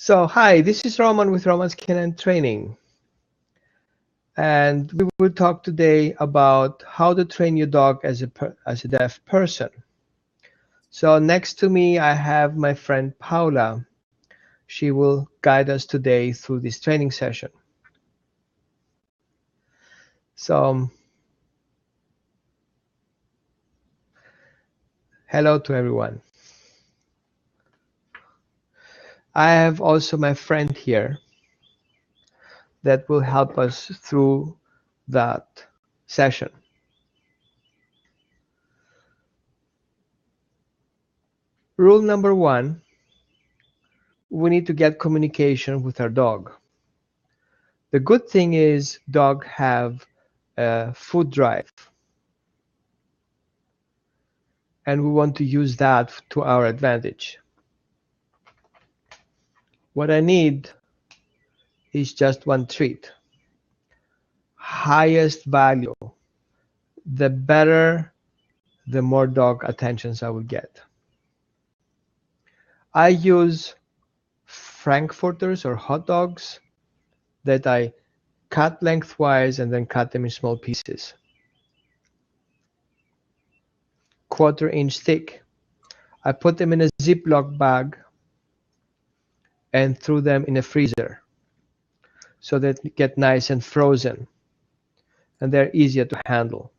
Hi, this is Roman with Roman's Canine Training. And we will talk today about how to train your dog as a deaf person. So next to me, I have my friend Paula. She will guide us today through this training session. So, hello to everyone. I have also my friend here that will help us through that session. Rule number 1, we need to get communication with our dog. The good thing is dogs have a food drive, and we want to use that to our advantage. What I need is just one treat. Highest value, the better, the more dog attentions I will get. I use frankfurters or hot dogs that I cut lengthwise and then cut them in small pieces. 1/4 inch thick. I put them in a Ziploc bag and threw them in a freezer so that they get nice and frozen and they're easier to handle.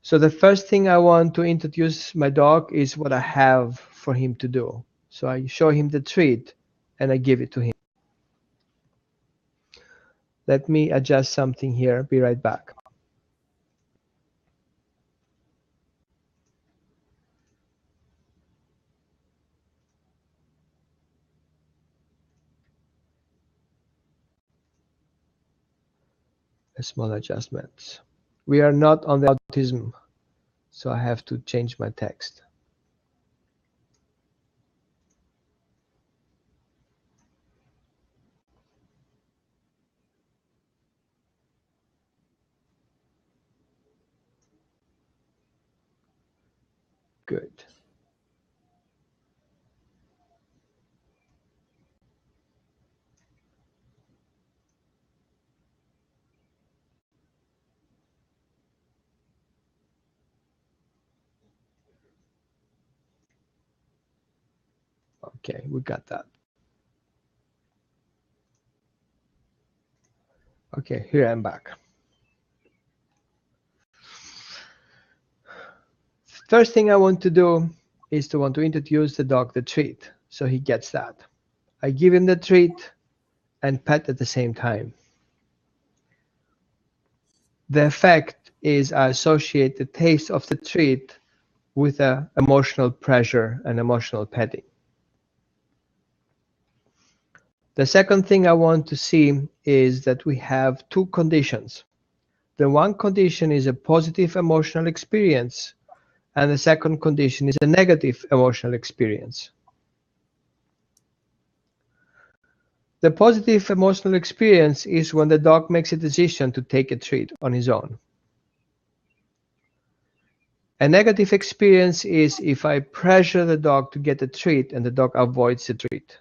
So the first thing I want to introduce my dog is what I have for him to do. So I show him the treat and I give it to him. Let me adjust something here. Be right back. A small adjustment. We are not on the autism, so I have to change my text. Good. Okay, we got that. Okay, here I'm back. First thing I want to do is to introduce the dog the treat, so he gets that. I give him the treat and pet at the same time. The effect is I associate the taste of the treat with emotional pressure and emotional petting. The second thing I want to see is that we have 2 conditions. The one condition is a positive emotional experience, and the second condition is a negative emotional experience. The positive emotional experience is when the dog makes a decision to take a treat on his own. A negative experience is if I pressure the dog to get a treat and the dog avoids the treat.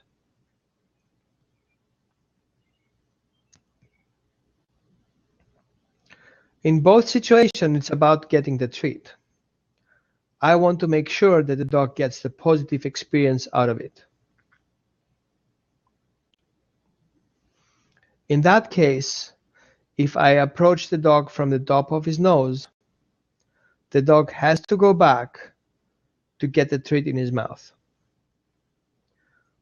In both situations, it's about getting the treat. I want to make sure that the dog gets the positive experience out of it. In that case, if I approach the dog from the top of his nose, the dog has to go back to get the treat in his mouth,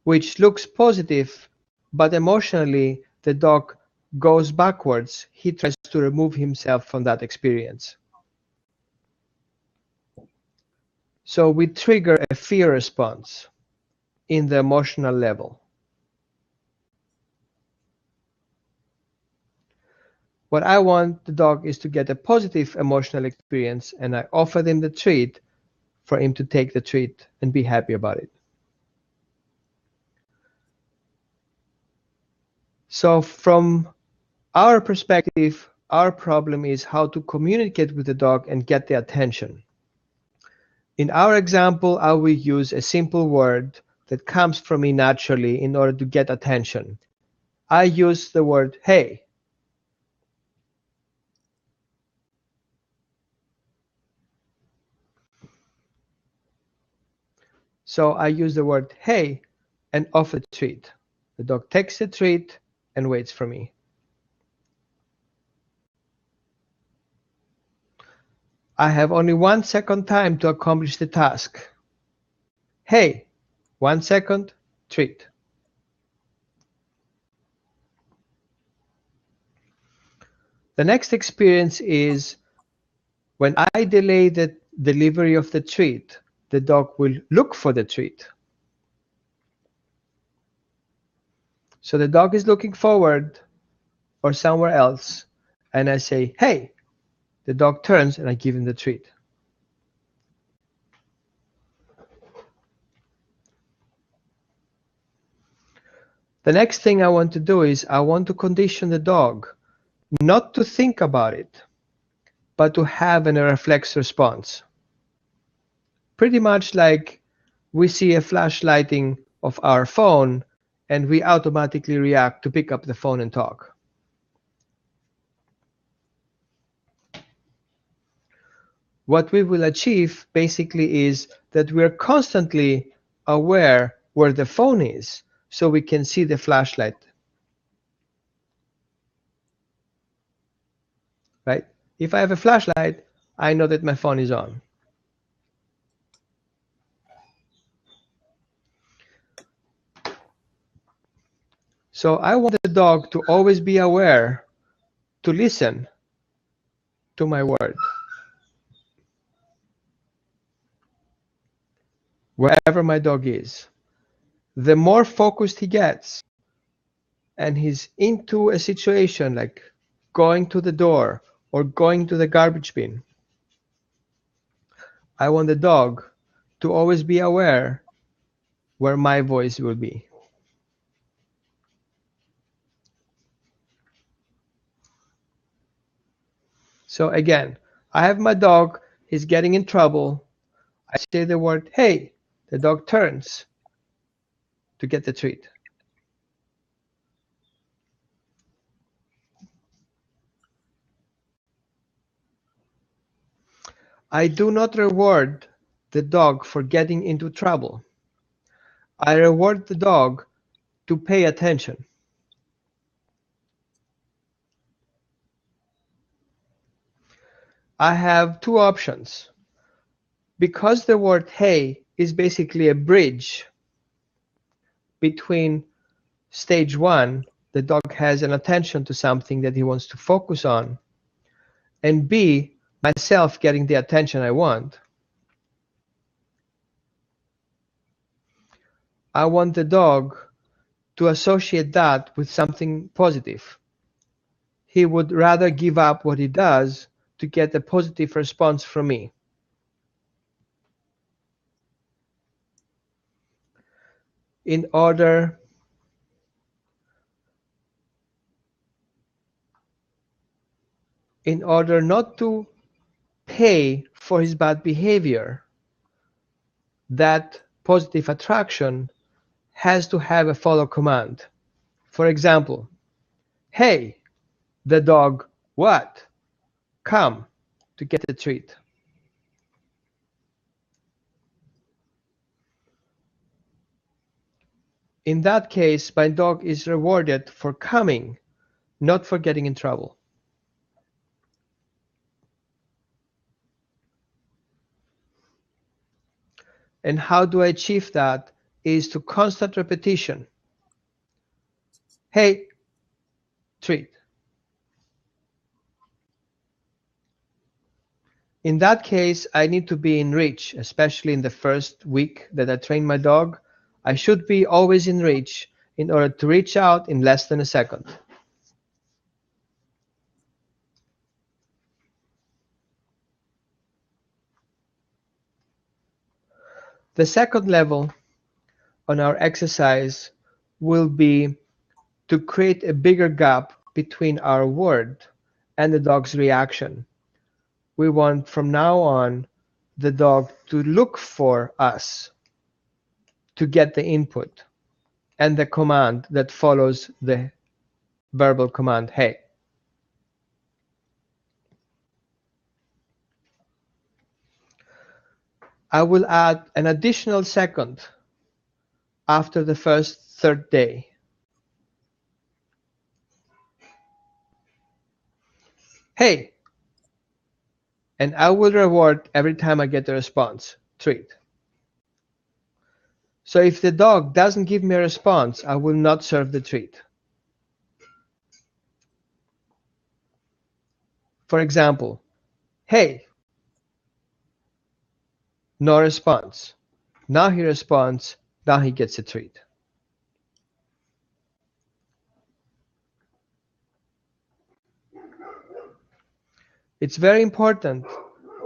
which looks positive, but emotionally the dog goes backwards. He tries to remove himself from that experience. So we trigger a fear response in the emotional level. What I want the dog is to get a positive emotional experience, and I offer them the treat for him to take the treat and be happy about it. So from our perspective, our problem is how to communicate with the dog and get their attention. In our example, I will use a simple word that comes from me naturally in order to get attention. I use the word hey. So I use the word hey and offer the treat. The dog takes the treat and waits for me. I have only 1 second time to accomplish the task. Hey, 1 second, treat. The next experience is when I delay the delivery of the treat, the dog will look for the treat. So the dog is looking forward or somewhere else, and I say, hey, the dog turns and I give him the treat. The next thing I want to do is I want to condition the dog not to think about it, but to have a reflex response. Pretty much like we see a flash lighting of our phone and we automatically react to pick up the phone and talk. What we will achieve basically is that we're constantly aware where the phone is so we can see the flashlight. Right? If I have a flashlight, I know that my phone is on. So I want the dog to always be aware to listen to my word. Wherever my dog is. The more focused he gets and he's into a situation like going to the door or going to the garbage bin, I want the dog to always be aware where my voice will be. So again, I have my dog, he's getting in trouble. I say the word, hey, the dog turns to get the treat. I do not reward the dog for getting into trouble. I reward the dog to pay attention. I have two options. Because the word hey is basically a bridge between stage one, the dog has an attention to something that he wants to focus on, and B, myself getting the attention I want. I want the dog to associate that with something positive. He would rather give up what he does to get a positive response from me. In order not to pay for his bad behavior, that positive attraction has to have a follow command. For example, hey, the dog, what? Come to get a treat. In that case, my dog is rewarded for coming, not for getting in trouble. And how do I achieve that? Is to constant repetition. Hey, treat. In that case, I need to be in reach, especially in the first week that I train my dog. I should be always in reach in order to reach out in less than a second. The second level on our exercise will be to create a bigger gap between our word and the dog's reaction. We want from now on the dog to look for us, to get the input and the command that follows the verbal command, hey. I will add an additional second after the first third day. Hey, and I will reward every time I get a response, treat. So if the dog doesn't give me a response, I will not serve the treat. For example, hey, no response. Now he responds, now he gets a treat. It's very important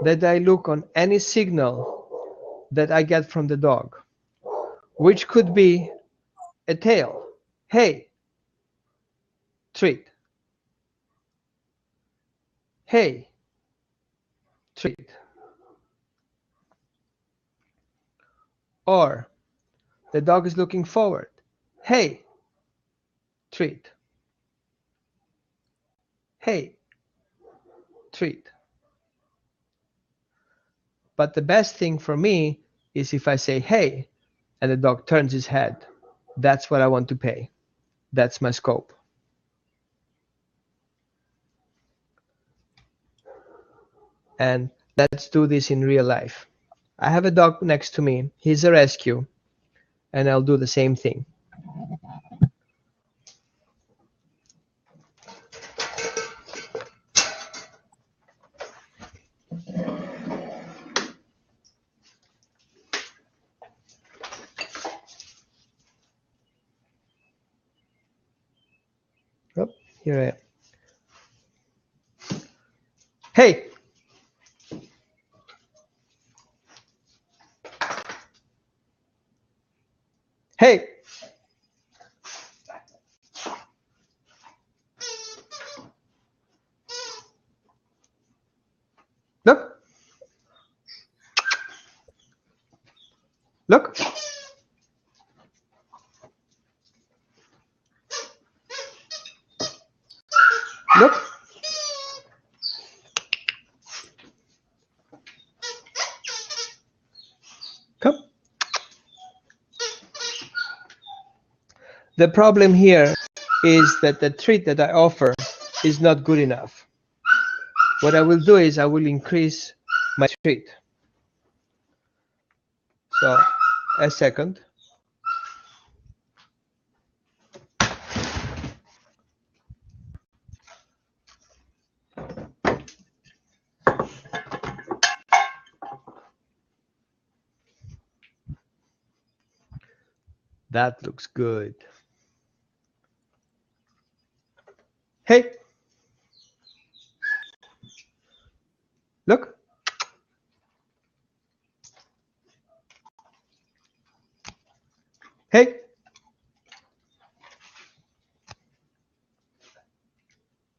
that I look on any signal that I get from the dog, which could be a tail. Hey, treat. Hey, treat. Or the dog is looking forward. Hey, treat. Hey, treat. But the best thing for me is if I say hey and the dog turns his head. That's what I want to pay. That's my scope. And let's do this in real life. I have a dog next to me. He's a rescue. And I'll do the same thing. Oh, here I am. Hey! Hey! Look! Look! Look! Come. The problem here is that the treat that I offer is not good enough. What I will do is I will increase my treat. So, a second. That looks good. Hey! Look! Hey!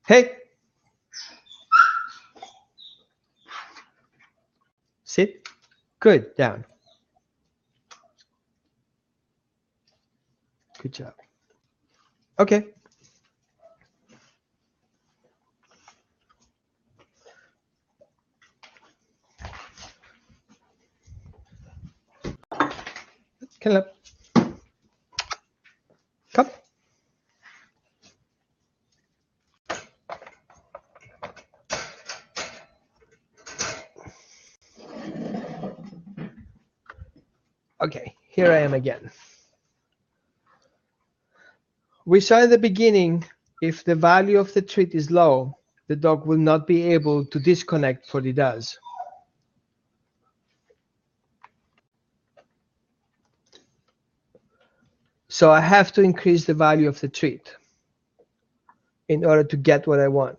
Hey! Sit. Good. Down. Good job. Okay. Come. Come. Okay, here I am again. We saw in the beginning, if the value of the treat is low, the dog will not be able to disconnect what he does. So I have to increase the value of the treat in order to get what I want.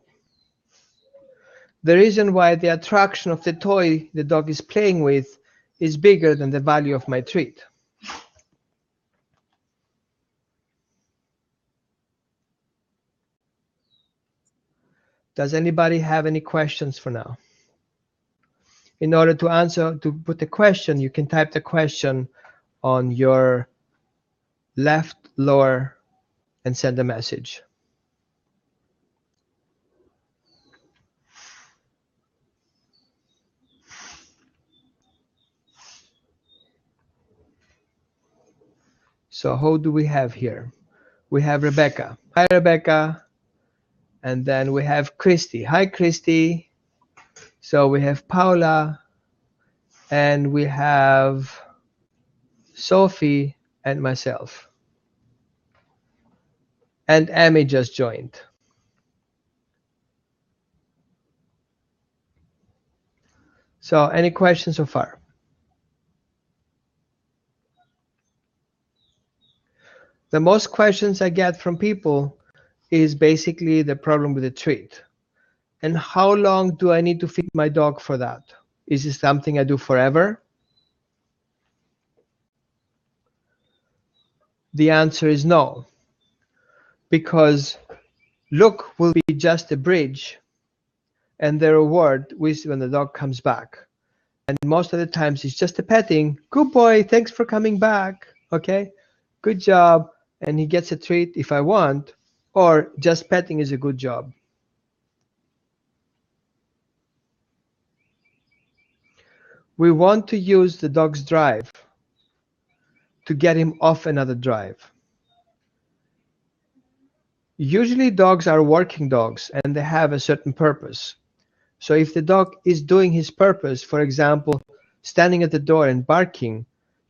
The reason why the attraction of the toy the dog is playing with is bigger than the value of my treat. Does anybody have any questions for now? In order to answer, to put the question, you can type the question on your left lower and send a message. So who do we have here? We have Rebecca. Hi, Rebecca. And then we have Christy. Hi, Christy. So we have Paula, and we have Sophie and myself. And Amy just joined. So any questions so far? The most questions I get from people is basically the problem with the treat. And how long do I need to feed my dog for that? Is it something I do forever? The answer is no, because look will be just a bridge, and the reward is when the dog comes back. And most of the times it's just a petting. Good boy, thanks for coming back. Okay, good job. And he gets a treat if I want, or just petting is a good job. We want to use the dog's drive to get him off another drive. Usually dogs are working dogs and they have a certain purpose. So if the dog is doing his purpose, for example, standing at the door and barking,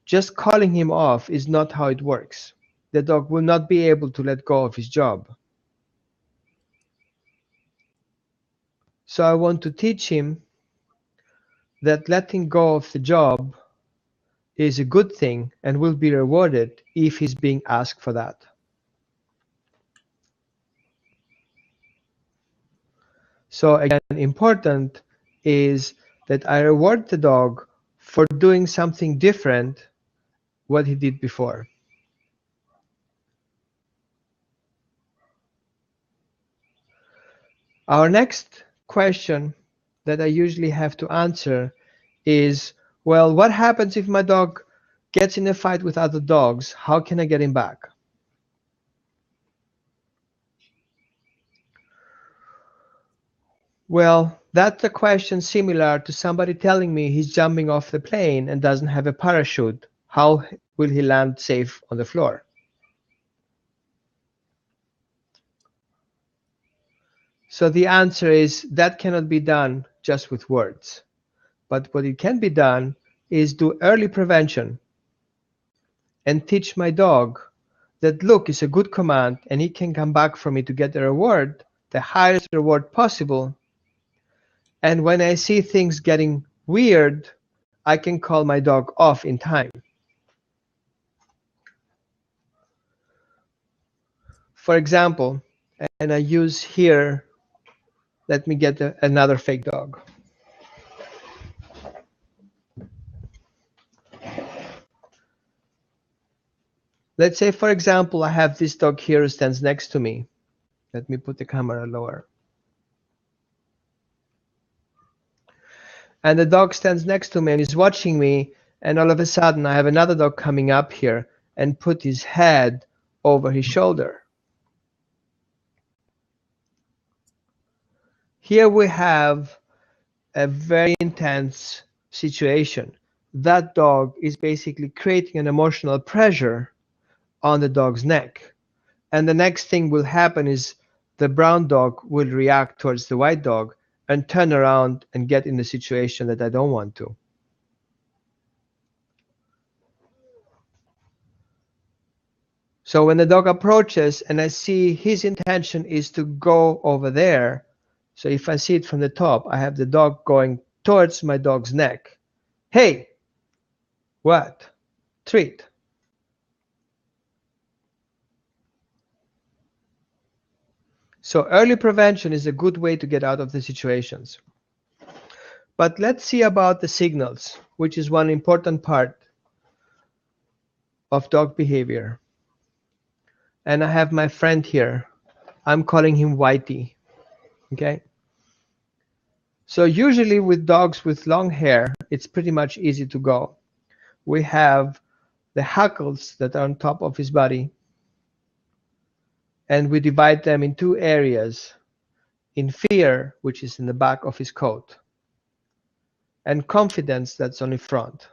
just calling him off is not how it works. The dog will not be able to let go of his job. So I want to teach him that letting go of the job is a good thing and will be rewarded if he's being asked for that. So again, important is that I reward the dog for doing something different what he did before. Our next question that I usually have to answer is, well, what happens if my dog gets in a fight with other dogs? How can I get him back? Well, that's a question similar to somebody telling me he's jumping off the plane and doesn't have a parachute. How will he land safe on the floor? So the answer is that cannot be done just with words. But what it can be done is do early prevention and teach my dog that look is a good command and he can come back for me to get the reward, the highest reward possible. And when I see things getting weird, I can call my dog off in time. For example, and I use here, let me get another fake dog. Let's say, for example, I have this dog here who stands next to me. Let me put the camera lower. And the dog stands next to me and is watching me, and all of a sudden I have another dog coming up here and put his head over his shoulder. Here we have a very intense situation. That dog is basically creating an emotional pressure on the dog's neck. And the next thing will happen is the brown dog will react towards the white dog and turn around and get in the situation that I don't want to. So when the dog approaches and I see his intention is to go over there, so if I see it from the top, I have the dog going towards my dog's neck. Hey, what? Treat. So early prevention is a good way to get out of the situations. But let's see about the signals, which is one important part of dog behavior. And I have my friend here. I'm calling him Whitey. Okay? So usually with dogs with long hair, it's pretty much easy to go. We have the hackles that are on top of his body, and we divide them in two areas, in fear, which is in the back of his coat, and confidence, that's on the front.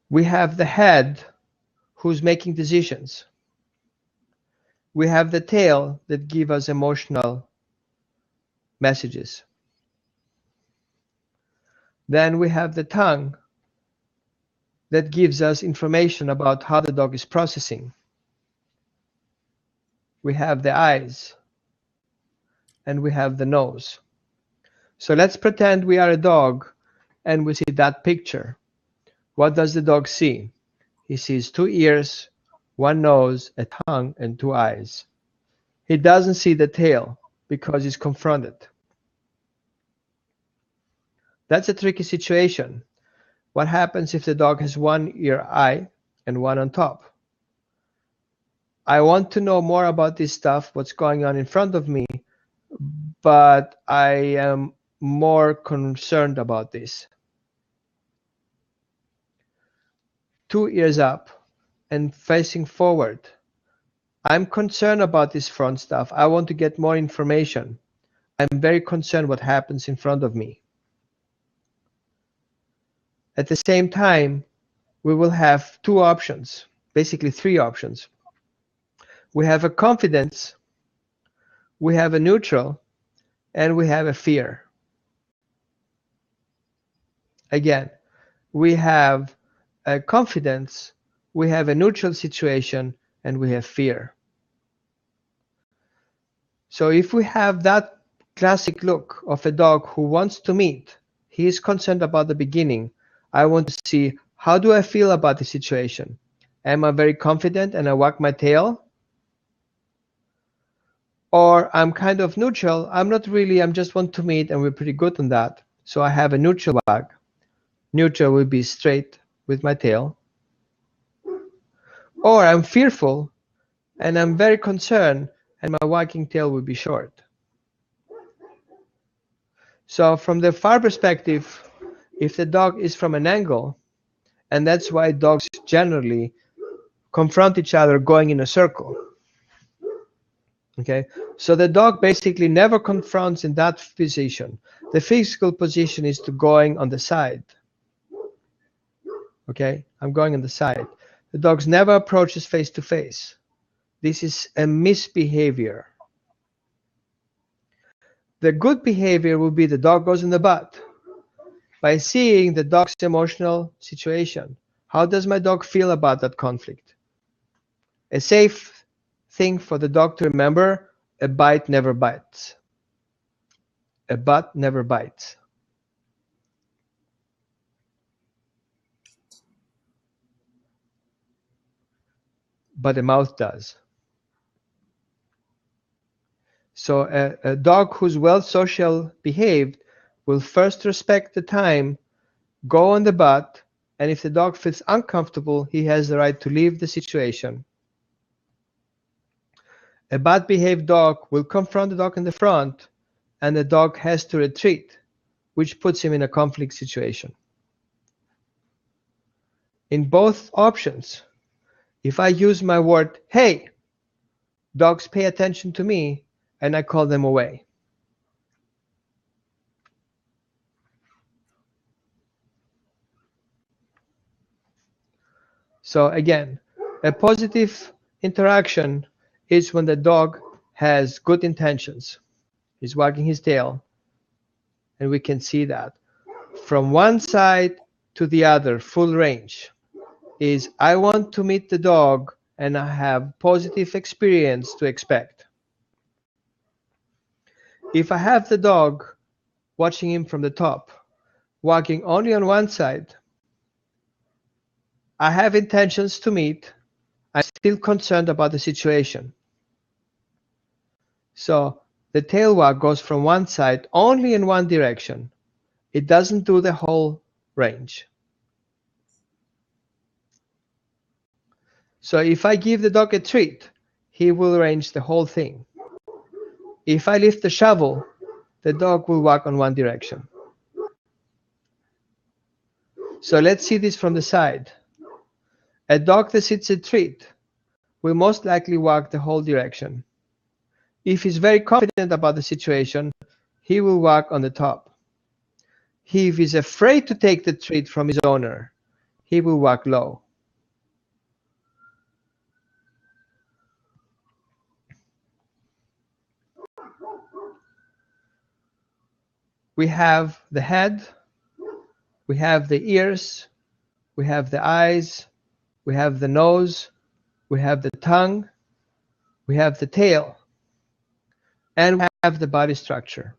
We have the head, who's making decisions. We have the tail that gives us emotional messages. Then we have the tongue that gives us information about how the dog is processing. We have the eyes, and we have the nose. So let's pretend we are a dog and we see that picture. What does the dog see? He sees two ears, one nose, a tongue, and two eyes. He doesn't see the tail because he's confronted. That's a tricky situation. What happens if the dog has one ear, eye, and one on top? I want to know more about this stuff, what's going on in front of me, but I am more concerned about this. Two ears up and facing forward. I'm concerned about this front stuff. I want to get more information. I'm very concerned what happens in front of me. At the same time, we will have two options, basically three options. We have a confidence, we have a neutral, and we have a fear. Again, we have a confidence, we have a neutral situation, and we have fear. So if we have that classic look of a dog who wants to meet, he is concerned about the beginning. I want to see, how do I feel about the situation? Am I very confident and I wag my tail? Or I'm kind of neutral, I'm not really, I just want to meet and we're pretty good on that. So I have a neutral wag. Neutral will be straight with my tail. Or I'm fearful and I'm very concerned and my wagging tail will be short. So from the far perspective, if the dog is from an angle, and that's why dogs generally confront each other going in a circle. Okay, so the dog basically never confronts in that position. The physical position is to going on the side. Okay, I'm going on the side. The dog never approaches face to face. This is a misbehavior. The good behavior will be the dog goes in the butt. By seeing the dog's emotional situation, how does my dog feel about that conflict? A safe thing for the dog to remember, a bite never bites. A butt never bites. But a mouth does. So a dog who's well social behaved will first respect the time, go on the butt, and if the dog feels uncomfortable, he has the right to leave the situation. A bad behaved dog will confront the dog in the front, and the dog has to retreat, which puts him in a conflict situation. In both options, if I use my word, hey, dogs pay attention to me, and I call them away. So again, a positive interaction is when the dog has good intentions. He's wagging his tail, and we can see that. From one side to the other, full range, is I want to meet the dog and I have positive experience to expect. If I have the dog watching him from the top, wagging only on one side, I have intentions to meet, I'm still concerned about the situation. So the tail wag goes from one side only in one direction. It doesn't do the whole range. So if I give the dog a treat, he will range the whole thing. If I lift the shovel, the dog will walk on one direction. So let's see this from the side. A dog that sits a treat will most likely walk the whole direction. If he's very confident about the situation, he will walk on the top. If he's afraid to take the treat from his owner, he will walk low. We have the head, we have the ears, we have the eyes, we have the nose, we have the tongue, we have the tail, and we have the body structure.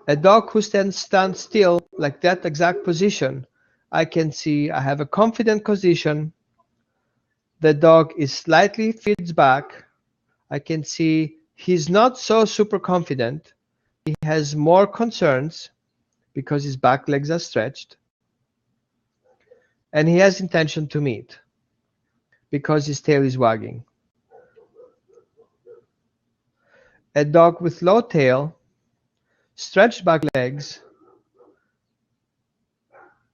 A dog who stands still, like that exact position, I can see I have a confident position. The dog is slightly feeds back. I can see he's not so super confident. He has more concerns because his back legs are stretched. And he has intention to meet because his tail is wagging. A dog with low tail, stretched back legs,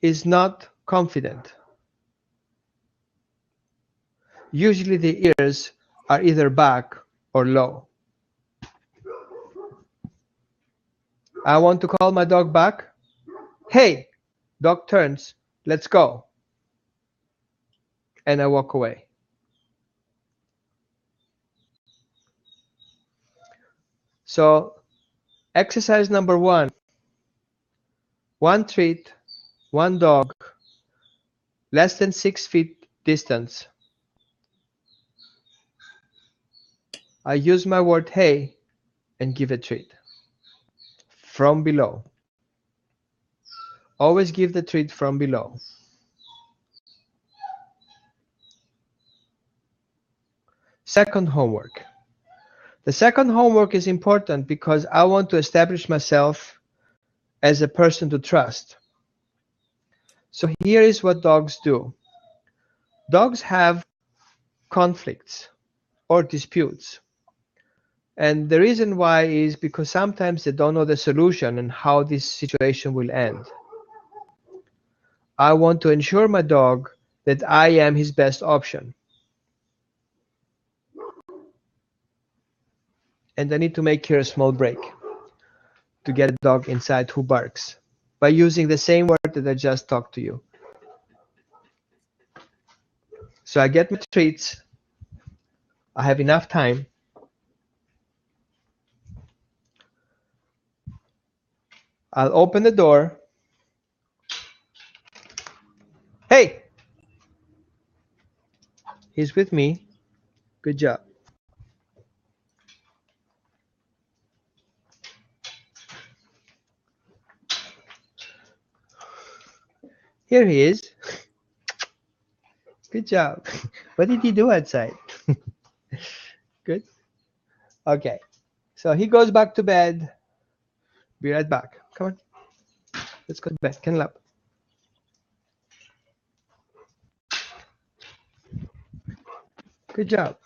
is not confident. Usually the ears are either back or low. I want to call my dog back. Hey, dog turns, let's go. And I walk away. So exercise number one treat, one dog, less than 6 feet distance. I use my word hey and give a treat from below. Always give the treat from below. Second homework. The second homework is important because I want to establish myself as a person to trust. So here is what dogs do. Dogs have conflicts or disputes. And the reason why is because sometimes they don't know the solution and how this situation will end. I want to ensure my dog that I am his best option. And I need to make here a small break to get a dog inside who barks by using the same word that I just talked to you. So I get my treats. I have enough time. I'll open the door. Hey! He's with me. Good job. Here he is. Good job. What did he do outside? Good. Okay. So he goes back to bed. Be right back. Come on. Let's go to bed. Kennel up. Good job.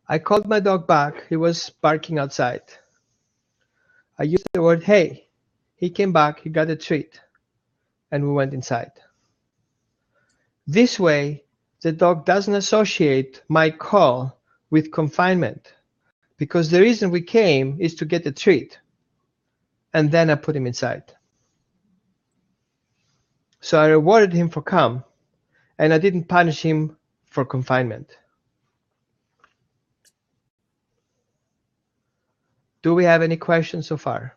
I called my dog back. He was barking outside. I used the word hey. He came back. He got a treat. And we went inside. This way, the dog doesn't associate my call with confinement, because the reason we came is to get a treat. And then I put him inside. So I rewarded him for calm, and I didn't punish him for confinement. Do we have any questions so far?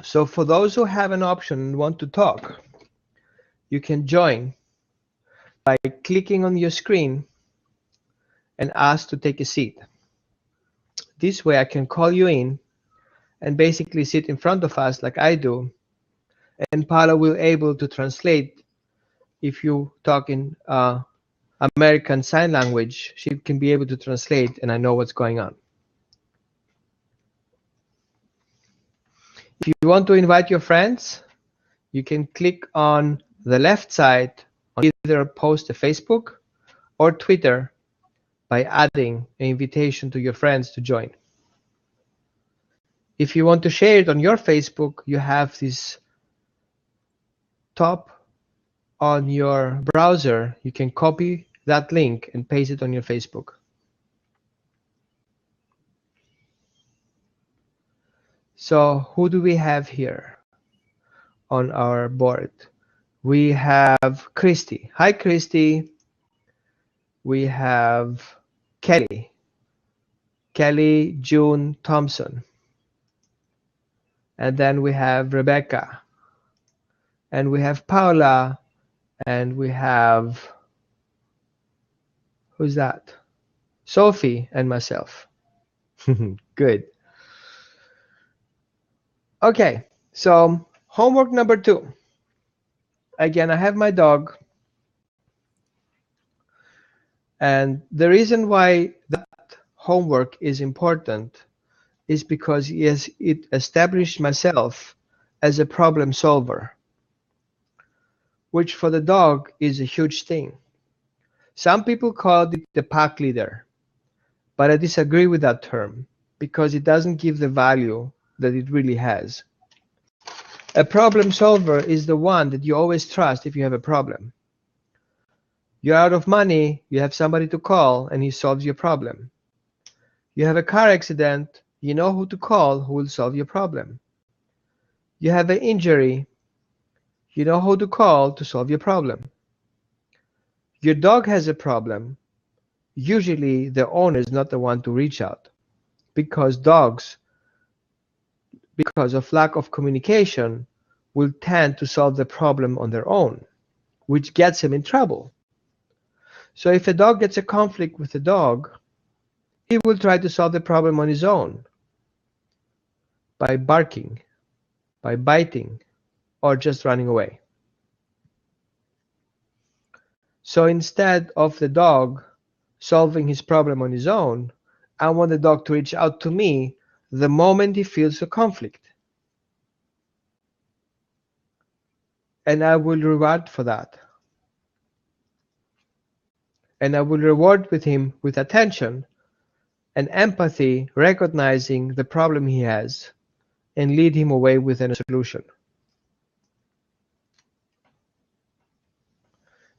So for those who have an option and want to talk, you can join by clicking on your screen and ask to take a seat. This way I can call you in and basically sit in front of us like I do, and Paula will able to translate if you talk in American Sign Language, she can be able to translate and I know what's going on. If you want to invite your friends, you can click on the left side on either post to Facebook or Twitter by adding an invitation to your friends to join. If you want to share it on your Facebook, you have this top on your browser. You can copy that link and paste it on your Facebook. So who do we have here on our board? We have Christy. Hi, Christy. We have Kelly. Kelly June Thompson. And then we have Rebecca. And we have Paula. And we have, who's that? Sophie and myself. Good. Okay, so homework number 2. Again, I have my dog. And the reason why that homework is important is because it established myself as a problem solver, which for the dog is a huge thing. Some people call it the pack leader, but I disagree with that term because it doesn't give the value that it really has. A problem solver is the one that you always trust if you have a problem. You're out of money, you have somebody to call, and he solves your problem. You have a car accident, you know who to call who will solve your problem. You have an injury, you know who to call to solve your problem. Your dog has a problem, usually the owner is not the one to reach out, because dogs, because of lack of communication, will tend to solve the problem on their own, which gets him in trouble. So if a dog gets a conflict with a dog, he will try to solve the problem on his own by barking, by biting, or just running away. So instead of the dog solving his problem on his own, I want the dog to reach out to me the moment he feels a conflict. And I will reward for that. And I will reward with him with attention and empathy, recognizing the problem he has, and lead him away with a solution.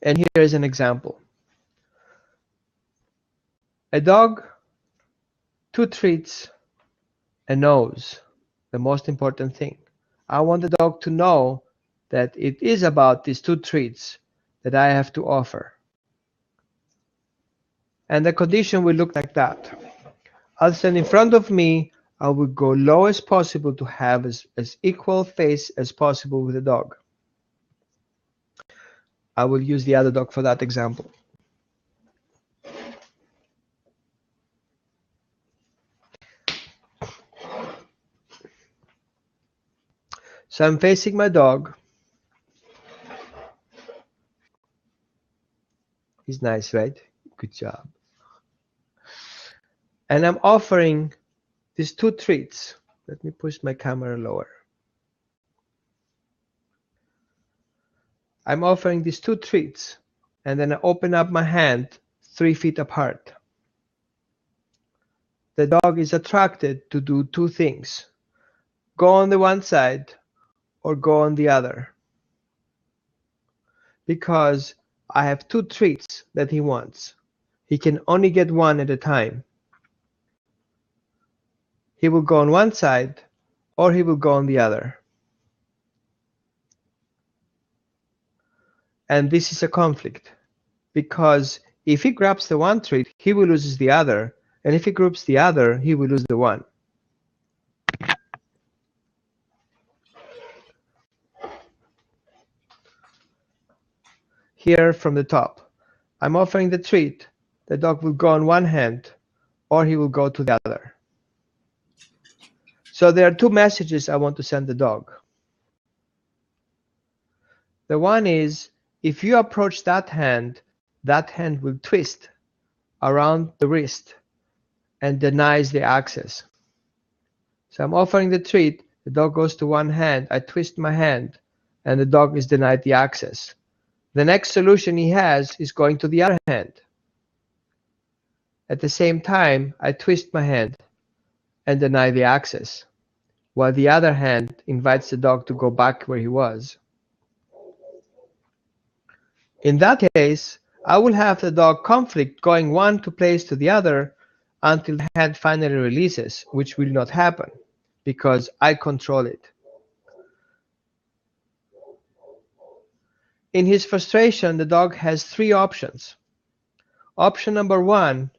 And here is an example. A dog, 2 treats, a nose, the most important thing. I want the dog to know that it is about these 2 treats that I have to offer. And the condition will look like that. I'll stand in front of me, I will go low as possible to have as equal face as possible with the dog. I will use the other dog for that example. So I'm facing my dog. He's nice, right? Good job. And I'm offering these 2 treats. Let me push my camera lower. I'm offering these 2 treats, and then I open up my hand 3 feet apart. The dog is attracted to do 2 things. Go on the one side or go on the other. Because I have 2 treats that he wants. He can only get one at a time. He will go on one side or he will go on the other. And this is a conflict, because if he grabs the one treat, he will lose the other, and if he grabs the other, he will lose the one. Here from the top, I'm offering the treat. The dog will go on one hand, or he will go to the other. So there are 2 messages I want to send the dog. The one is, If you approach that hand will twist around the wrist and denies the access. So I'm offering the treat, the dog goes to one hand, I twist my hand, and the dog is denied the access. The next solution he has is going to the other hand. At the same time, I twist my hand and deny the access, while the other hand invites the dog to go back where he was. In that case, I will have the dog conflict going one place to the other until the hand finally releases, which will not happen because I control it. In his frustration, the dog has three options. Option number one,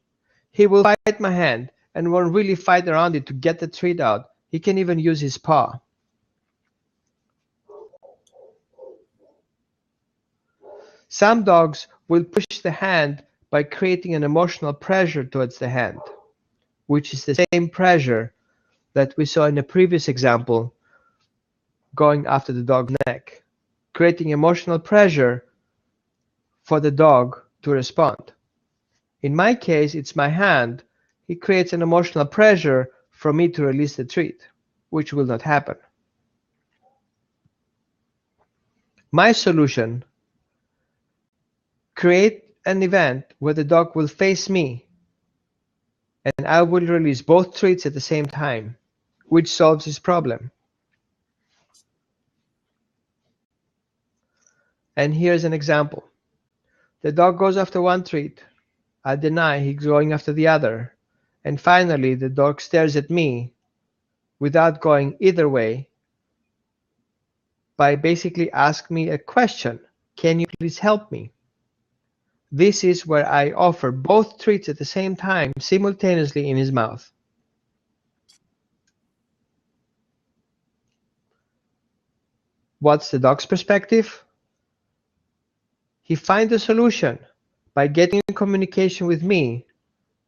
he will fight my hand and won't really fight around it to get the treat out. He can even use his paw. Some dogs will push the hand by creating an emotional pressure towards the hand, which is the same pressure that we saw in the previous example, going after the dog's neck, creating emotional pressure for the dog to respond. In my case, it's my hand. He creates an emotional pressure for me to release the treat, which will not happen. My solution: create an event where the dog will face me and I will release both treats at the same time, which solves his problem. And here's an example. The dog goes after one treat. I deny, he's going after the other. And finally, the dog stares at me without going either way by basically asking me a question. Can you please help me? This is where I offer both treats at the same time, simultaneously in his mouth. What's the dog's perspective? He finds a solution by getting in communication with me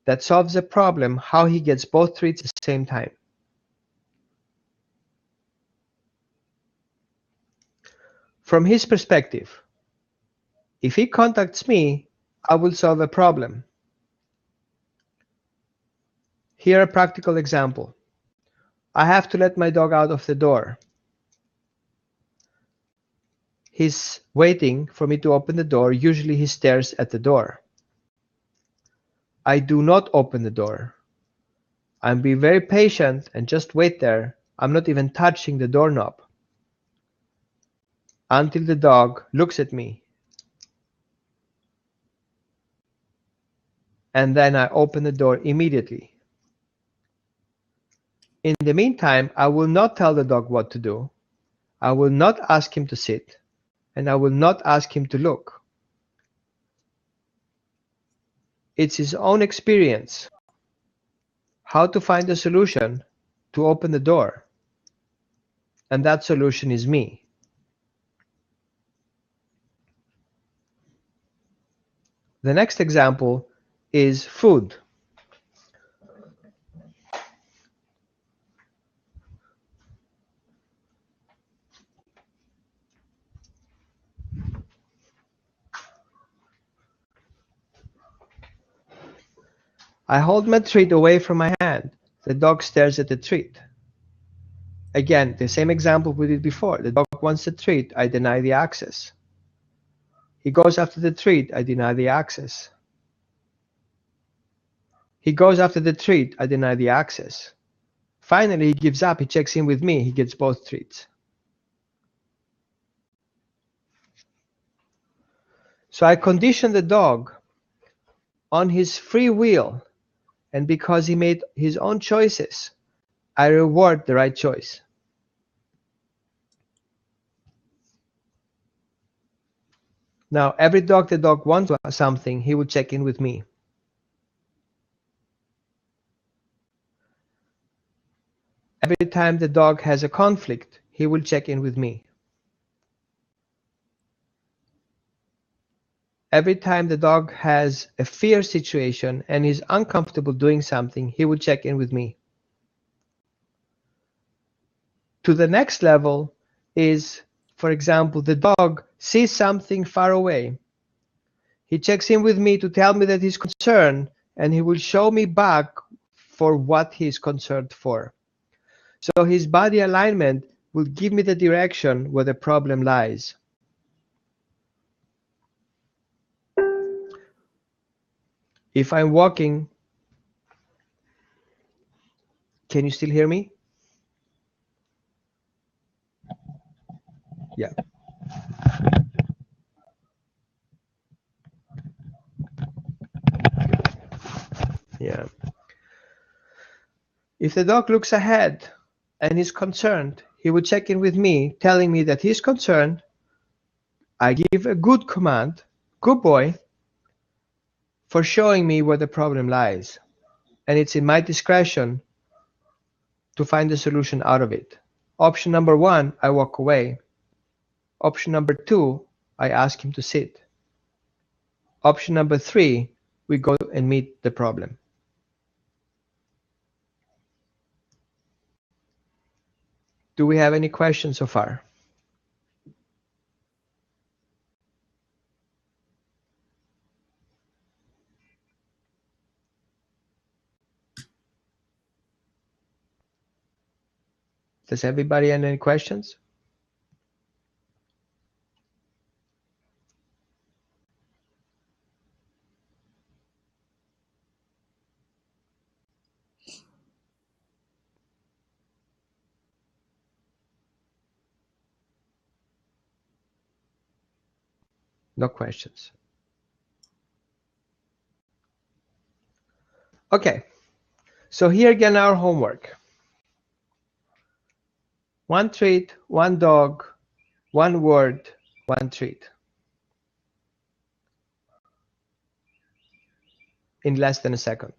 that solves the problem how he gets both treats at the same time. From his perspective, if he contacts me, I will solve a problem. Here a practical example. I have to let my dog out of the door. He's waiting for me to open the door. Usually he stares at the door. I do not open the door. I'm being very patient and just wait there. I'm not even touching the doorknob until the dog looks at me. And then I open the door immediately. In the meantime, I will not tell the dog what to do. I will not ask him to sit, and I will not ask him to look. It's his own experience how to find a solution to open the door, and that solution is me. The next example is food. I hold my treat away from my hand. The dog stares at the treat. Again, the same example we did before. The dog wants the treat, I deny the access. He goes after the treat, I deny the access. He goes after the treat, I deny the access. Finally, he gives up, he checks in with me, he gets both treats. So I condition the dog on his free will, and because he made his own choices, I reward the right choice. Now, every dog the dog wants something, he will check in with me. Every time the dog has a conflict, he will check in with me. Every time the dog has a fear situation and is uncomfortable doing something, he will check in with me. To the next level is For example, the dog sees something far away. He checks in with me to tell me that he's concerned, and he will show me back for what he's concerned for. So his body alignment will give me the direction where the problem lies. If I'm walking, can you still hear me? Yeah. Yeah. If the dog looks ahead and is concerned, he will check in with me, telling me that he's concerned. I give a good command, good boy, for showing me where the problem lies. And it's in my discretion to find the solution out of it. Option number 1, I walk away. Option number 2, I ask him to sit. Option number 3, we go and meet the problem. Do we have any questions so far? Does everybody have any questions? No questions. Okay, so here again our homework. 1 treat, 1 dog, 1 word, 1 treat. In less than a second.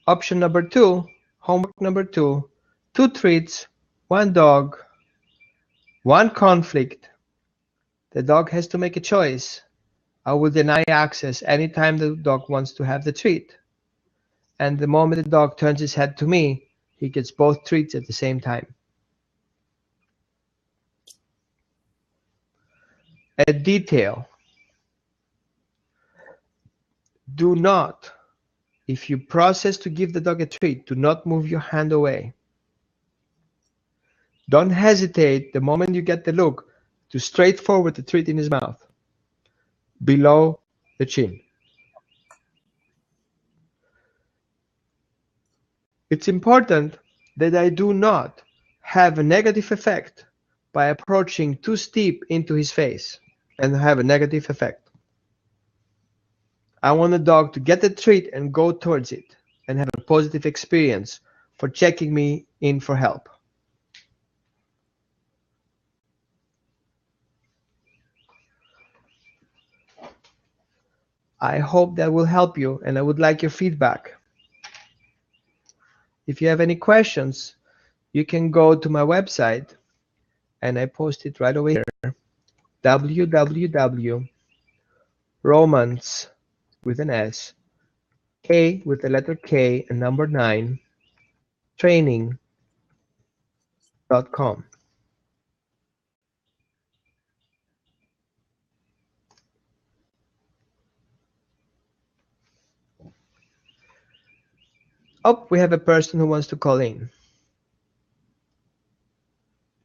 Option number 2, homework number 2, 2 treats, 1 dog, 1 conflict. The dog has to make a choice. I will deny access anytime the dog wants to have the treat. And the moment the dog turns his head to me, he gets both treats at the same time. A detail. Do not, if you process to give the dog a treat, do not move your hand away. Don't hesitate the moment you get the look to straight forward the treat in his mouth, below the chin. It's important that I do not have a negative effect by approaching too steep into his face and have a negative effect. I want the dog to get the treat and go towards it and have a positive experience for checking me in for help. I hope that will help you, and I would like your feedback. If you have any questions, you can go to my website, and I post it right over here, www.romance with an S, K with the letter K and number 9, training.com. Oh, we have a person who wants to call in.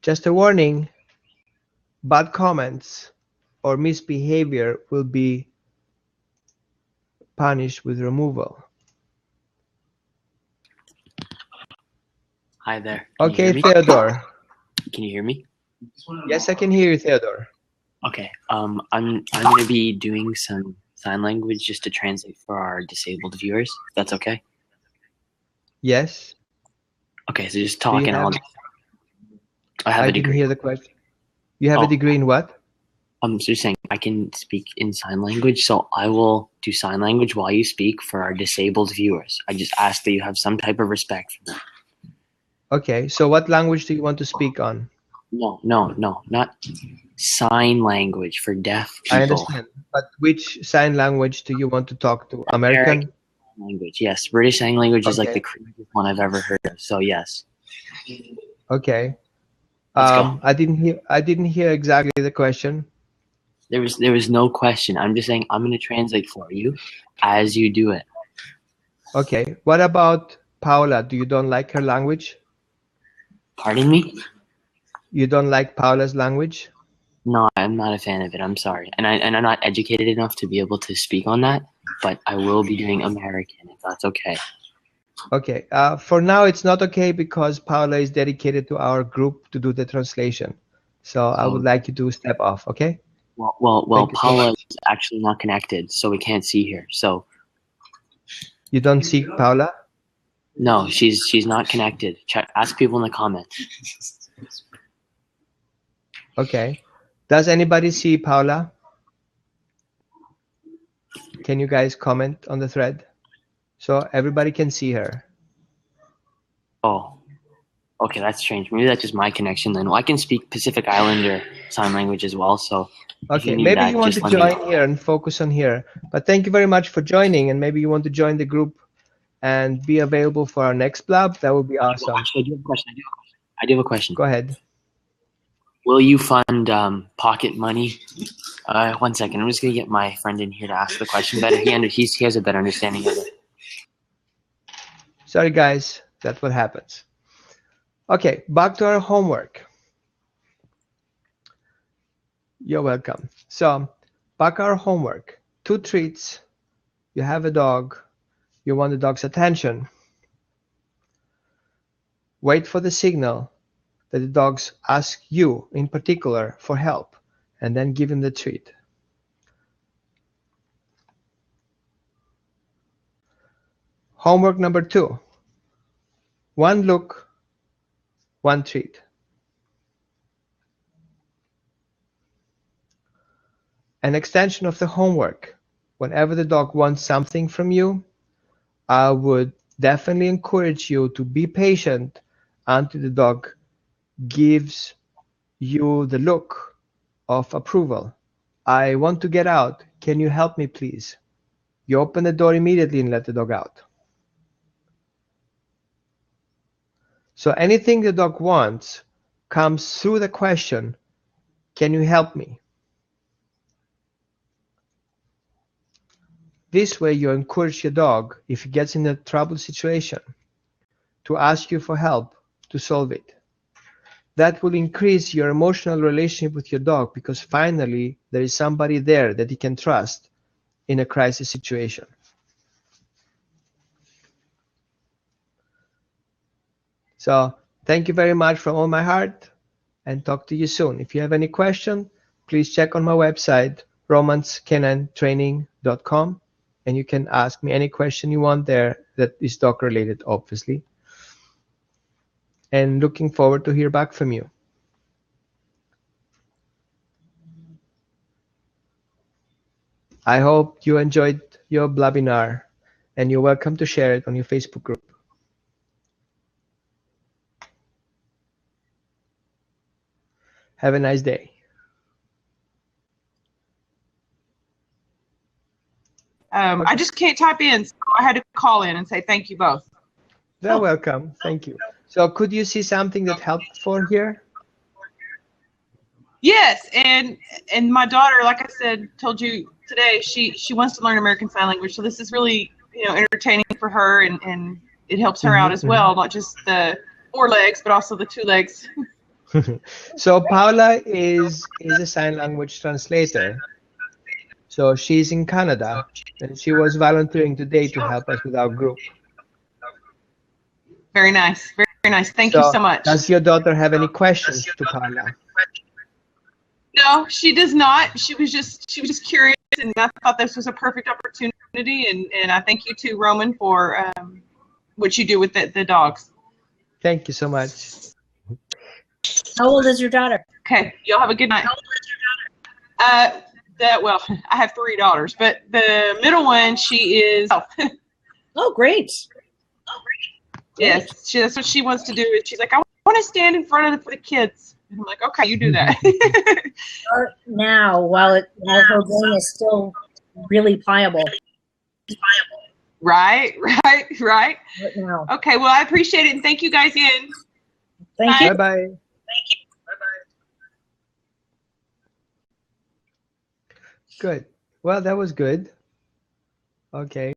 Just a warning, bad comments or misbehavior will be punished with removal. Hi there. Okay, Theodore. Can you hear me? Yes, I can hear you, Theodore. Okay. I'm going to be doing some sign language just to translate for our disabled viewers. If that's okay. Yes. Okay, so just talk and I have I a didn't degree. hear the question. You have a degree in what? So you're saying I can speak in sign language, so I will do sign language while you speak for our disabled viewers. I just ask that you have some type of respect for them. Okay, so what language do you want to speak on? No, not sign language for deaf people. I understand, but which sign language do you want to talk to? American? Language, yes. British Sign Language is like Okay. the craziest one I've ever heard of, so yes. Okay. Let's go. I didn't hear exactly the question. There was no question. I'm just saying I'm going to translate for you as you do it. Okay. What about Paula? Do you don't like her language? Pardon me? You don't like Paula's language? No, I'm not a fan of it. I'm sorry. And I'm not educated enough to be able to speak on that, but I will be doing American if that's okay. Okay. For now, it's not okay because Paula is dedicated to our group to do the translation. So I would So, like you to step off. Okay. well, Thank you so Paula much. is actually not connected, so we can't see her. So You don't see Paula? no, she's not connected. Ask people in the comments. Okay. Does anybody see Paula? Can you guys comment on the thread so everybody can see her? Oh, okay, that's strange. Maybe that's just my connection then. Well, I can speak Pacific Islander sign language as well, so if you Okay, need maybe you that, want to just let me join know. here and focus on here. But thank you very much for joining, and maybe you want to join the group and be available for our next blab. That would be awesome. Actually, I do have a question. I do have a question. Go ahead. Will you fund pocket money? 1 second. I'm just gonna get my friend in here to ask the question better. He has a better understanding of it. Sorry, guys. That's what happens. Okay, back to our homework. You're welcome. So, back our homework. 2 treats. You have a dog. You want the dog's attention. Wait for the signal that the dogs ask you in particular for help, and then give him the treat. Homework number 2. 1 look, 1 treat. An extension of the homework. Whenever the dog wants something from you, I would definitely encourage you to be patient until the dog gives you the look of approval. I want to get out. Can you help me, please? You open the door immediately and let the dog out. So anything the dog wants comes through the question, can you help me? This way you encourage your dog, if he gets in a trouble situation, to ask you for help to solve it. That will increase your emotional relationship with your dog because finally there is somebody there that he can trust in a crisis situation. So thank you very much from all my heart and talk to you soon. If you have any question, please check on my website, romanscanine.training.com, and you can ask me any question you want there that is dog related, obviously. And looking forward to hear back from you. I hope you enjoyed your webinar, and you're welcome to share it on your Facebook group. Have a nice day. I just can't type in, so I had to call in and say thank you both. They're welcome. Thank you. So could you see something that helped for here? Yes, and my daughter, like I said, told you today, she wants to learn American Sign Language, so this is really entertaining for her, and it helps her out as well, not just the 4 legs, but also the 2 legs. So Paula is a sign language translator. So she's in Canada, and she was volunteering today to help us with our group. Very nice, very, very nice. Thank you so much. Does your daughter have any questions to Paula? No, she does not. She was just curious, and I thought this was a perfect opportunity. And I thank you too, Roman, for what you do with the dogs. Thank you so much. How old is your daughter? Okay, y'all have a good night. How old is your daughter? Well, I have 3 daughters, but the middle one, she is. Oh, great. Yes, that's what she wants to do. She's like, I want to stand in front of the kids. And I'm like, okay, you do that. Start now while her brain is still really pliable. Right. Right now. Okay, well, I appreciate it, and thank you guys again. Thank you. Bye-bye. Thank you. Good. Well, that was good. Okay.